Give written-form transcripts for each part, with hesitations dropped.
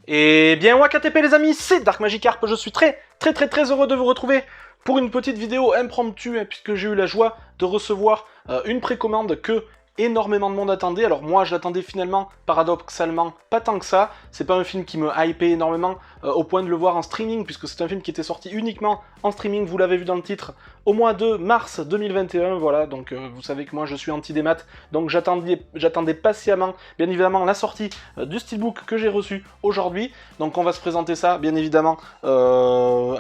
Et bien WakaTP les amis, c'est Dark Magikarp, je suis très heureux de vous retrouver pour une petite vidéo impromptue, puisque j'ai eu la joie de recevoir une précommande que énormément de monde attendait. Alors moi je l'attendais finalement, paradoxalement, pas tant que ça. C'est pas un film qui me hypait énormément au point de le voir en streaming, puisque c'est un film qui était sorti uniquement en streaming, vous l'avez vu dans le titre, au mois de mars 2021, voilà, donc vous savez que moi je suis anti-démat, donc j'attendais patiemment, bien évidemment, la sortie du steelbook que j'ai reçu aujourd'hui, donc on va se présenter ça, bien évidemment, de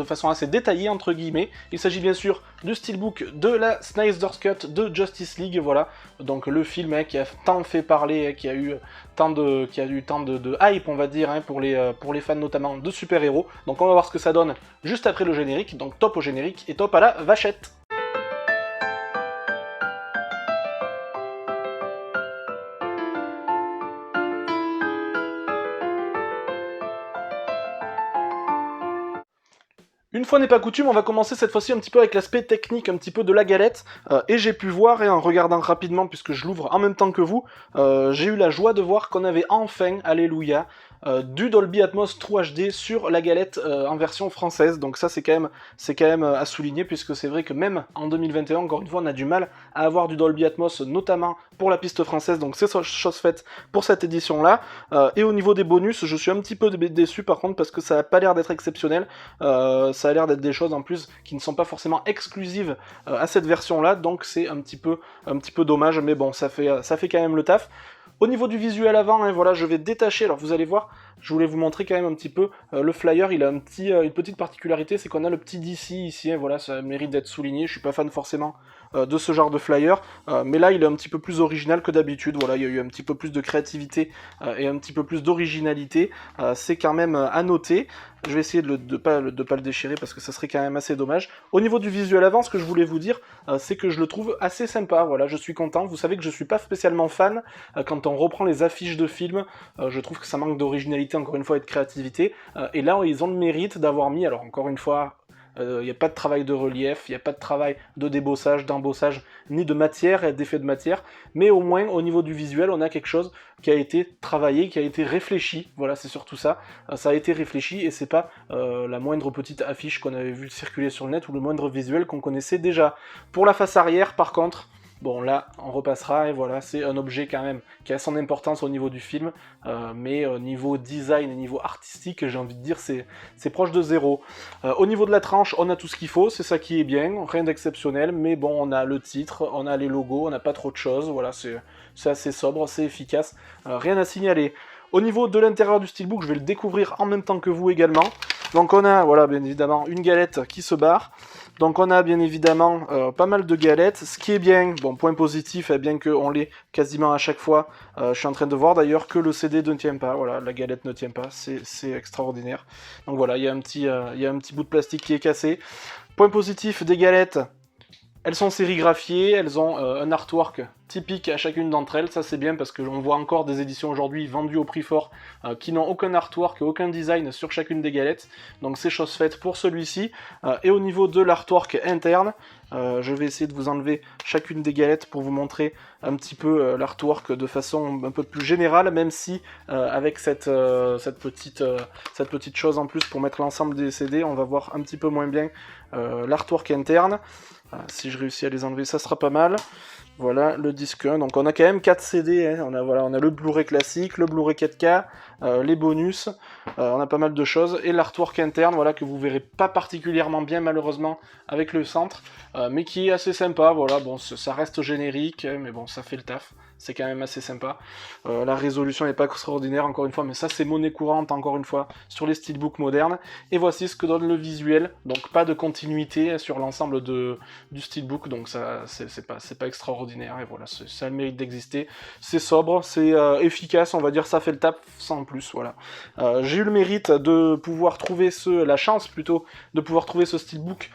façon assez détaillée, entre guillemets. Il s'agit bien sûr du steelbook de la Snyder's Cut de Justice League, voilà, donc le film qui a tant fait parler, qui a eu tant de hype, on va dire, pour les fans notamment de super-héros, donc on va voir ce que ça donne juste après le générique, donc top au générique et top à la vachette. Une fois n'est pas coutume, on va commencer cette fois-ci un petit peu avec l'aspect technique, un petit peu de la galette, et j'ai pu voir, et en regardant rapidement, puisque je l'ouvre en même temps que vous, j'ai eu la joie de voir qu'on avait enfin, alléluia, du Dolby Atmos True HD sur la galette en version française, donc ça c'est quand même à souligner, puisque c'est vrai que même en 2021, encore une fois, on a du mal à avoir du Dolby Atmos, notamment pour la piste française, donc c'est chose faite pour cette édition-là. Et au niveau des bonus, je suis un petit peu déçu par contre, parce que ça n'a pas l'air d'être exceptionnel, ça a l'air d'être des choses en plus qui ne sont pas forcément exclusives à cette version-là, donc c'est un petit peu dommage, mais bon, ça fait quand même le taf. Au niveau du visuel avant, voilà, je vais détacher, alors vous allez voir, je voulais vous montrer quand même un petit peu, le flyer, il a une petite particularité, c'est qu'on a le petit DC ici, voilà, ça mérite d'être souligné, je suis pas fan forcément de ce genre de flyer, mais là il est un petit peu plus original que d'habitude, voilà, il y a eu un petit peu plus de créativité et un petit peu plus d'originalité, c'est quand même à noter. Je vais essayer de pas le déchirer parce que ça serait quand même assez dommage. Au niveau du visuel avant, ce que je voulais vous dire, c'est que je le trouve assez sympa, voilà, je suis content. Vous savez que je suis pas spécialement fan quand on reprend les affiches de films, je trouve que ça manque d'originalité, encore une fois, et de créativité, et là ils ont le mérite d'avoir mis, alors encore une fois, il n'y a pas de travail de relief, il n'y a pas de travail de débossage, d'embossage, ni de matière et d'effet de matière, mais au moins au niveau du visuel, on a quelque chose qui a été travaillé, qui a été réfléchi, voilà, c'est surtout ça, ça a été réfléchi et c'est pas la moindre petite affiche qu'on avait vu circuler sur le net ou le moindre visuel qu'on connaissait déjà. Pour la face arrière, par contre, bon là, on repassera, et voilà, c'est un objet quand même qui a son importance au niveau du film, mais au niveau design et niveau artistique, j'ai envie de dire, c'est proche de zéro. Au niveau de la tranche, on a tout ce qu'il faut, c'est ça qui est bien, rien d'exceptionnel, mais bon, on a le titre, on a les logos, on n'a pas trop de choses, voilà, c'est assez sobre, c'est efficace, rien à signaler. Au niveau de l'intérieur du steelbook, je vais le découvrir en même temps que vous également. Donc on a, voilà, bien évidemment, une galette qui se barre. Donc on a bien évidemment pas mal de galettes, ce qui est bien, bon, point positif, bien qu'on l'ait quasiment à chaque fois, je suis en train de voir d'ailleurs que le CD ne tient pas, voilà, la galette ne tient pas, c'est extraordinaire. Donc voilà, il y a un petit bout de plastique qui est cassé. Point positif des galettes, elles sont sérigraphiées, elles ont un artwork typique à chacune d'entre elles, ça c'est bien parce que l'on voit encore des éditions aujourd'hui vendues au prix fort qui n'ont aucun artwork, aucun design sur chacune des galettes, donc c'est chose faite pour celui-ci. Et au niveau de l'artwork interne, je vais essayer de vous enlever chacune des galettes pour vous montrer un petit peu l'artwork de façon un peu plus générale, même si avec cette petite chose en plus pour mettre l'ensemble des CD, on va voir un petit peu moins bien l'artwork interne. Si je réussis à les enlever, ça sera pas mal. Voilà, le disque 1, donc on a quand même 4 CD, hein. On a le Blu-ray classique, le Blu-ray 4K, les bonus, on a pas mal de choses, et l'artwork interne, voilà, que vous verrez pas particulièrement bien malheureusement avec le centre, mais qui est assez sympa, voilà, bon, ça reste générique, mais bon, ça fait le taf, c'est quand même assez sympa. La résolution n'est pas extraordinaire, encore une fois, mais ça c'est monnaie courante, encore une fois, sur les steelbooks modernes, et voici ce que donne le visuel, donc pas de continuité sur l'ensemble du steelbook, donc ça, c'est pas extraordinaire, et voilà, ça a le mérite d'exister, c'est sobre, c'est efficace, on va dire, ça fait le taf sans plus, voilà. J'ai eu le mérite de pouvoir trouver la chance plutôt, de pouvoir trouver ce steelbook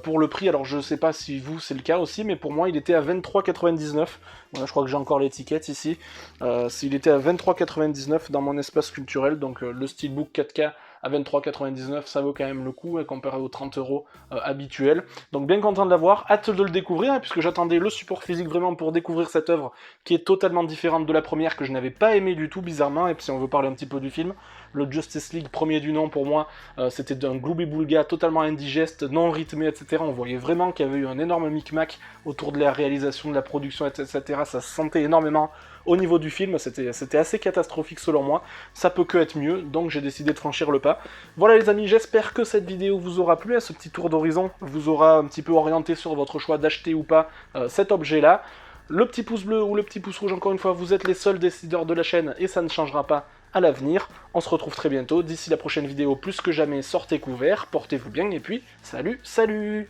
pour le prix, alors je sais pas si vous c'est le cas aussi, mais pour moi il était à 23,99€, voilà, je crois que j'ai encore l'étiquette ici, il était à 23,99€ dans mon espace culturel, donc le steelbook 4K à 23,99 ça vaut quand même le coup, comparé aux 30 € habituels. Donc bien content de l'avoir, hâte de le découvrir, hein, puisque j'attendais le support physique vraiment pour découvrir cette œuvre qui est totalement différente de la première, que je n'avais pas aimé du tout bizarrement. Et puis si on veut parler un petit peu du film, le Justice League premier du nom pour moi, c'était d'un gloubi-boulga totalement indigeste, non rythmé, etc. On voyait vraiment qu'il y avait eu un énorme micmac autour de la réalisation, de la production, etc. Ça se sentait énormément au niveau du film, c'était assez catastrophique selon moi. Ça peut que être mieux, donc j'ai décidé de franchir le pas. Voilà les amis, j'espère que cette vidéo vous aura plu, ce petit tour d'horizon vous aura un petit peu orienté sur votre choix d'acheter ou pas cet objet-là. Le petit pouce bleu ou le petit pouce rouge, encore une fois, vous êtes les seuls décideurs de la chaîne et ça ne changera pas à l'avenir. On se retrouve très bientôt. D'ici la prochaine vidéo, plus que jamais, sortez couverts, portez-vous bien et puis, salut, salut!